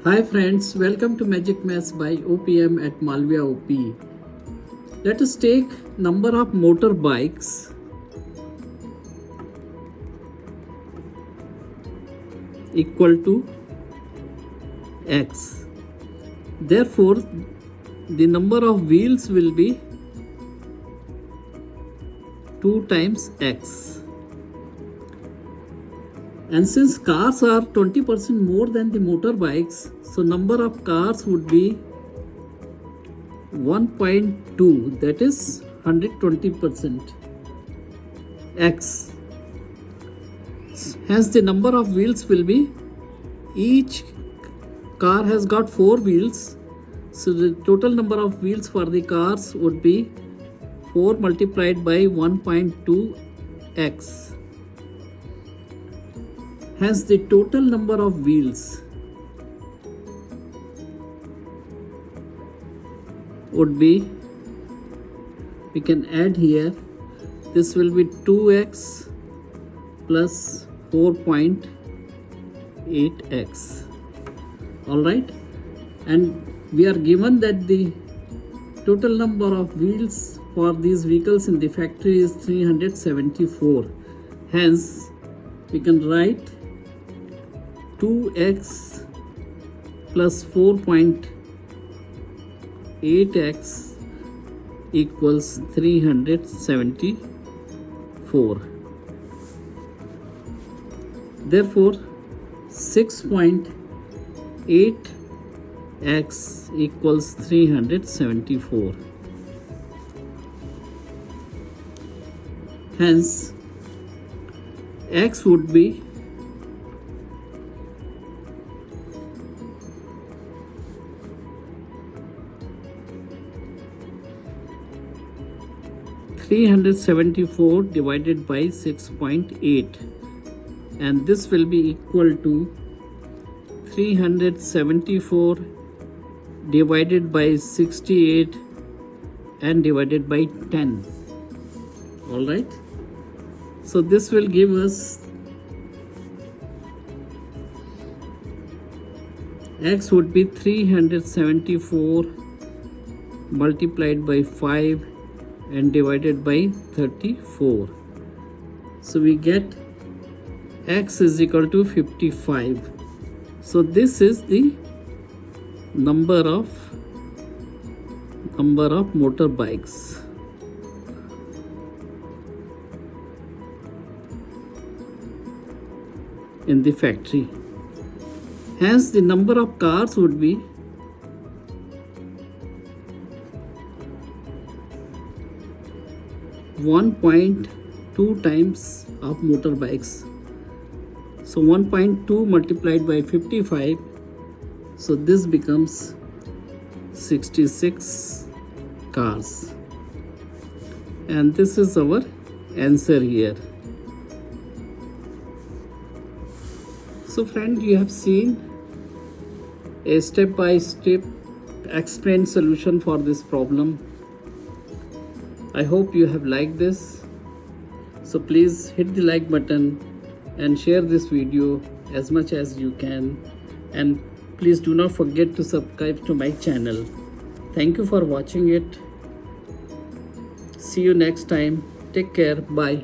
Hi friends, welcome to Magic Maths by OPM at MalviyaOP. Let us take number of motorbikes equal to x. Therefore, the number of wheels will be 2 times x. And since cars are 20% more than the motorbikes, so number of cars would be 1.2, that is 120% x. Hence the number of wheels will be, each car has got 4 wheels, so the total number of wheels for the cars would be 4 multiplied by 1.2x. Hence the total number of wheels would be, we can add here, this will be 2x plus 4.8x. Alright, and we are given that the total number of wheels for these vehicles in the factory is 374. Hence we can write 2x plus 4.8x equals 374. Therefore 6.8x equals 374. Hence x would be 374 divided by 6.8, and this will be equal to 374 divided by 68 and divided by 10. All right, so this will give us x would be 374 multiplied by 5 and divided by 34. So we get x is equal to 55. So this is the number of motorbikes. In the factory. Hence the number of cars would be 1.2 times of motorbikes. So 1.2 multiplied by 55, so this becomes 66 cars, and this is our answer here. So friend, you have seen a step-by-step explained solution for this problem. I hope you have liked this. So please hit the like button and share this video as much as you can. And please do not forget to subscribe to my channel. Thank you for watching it. See you next time. Take care. Bye.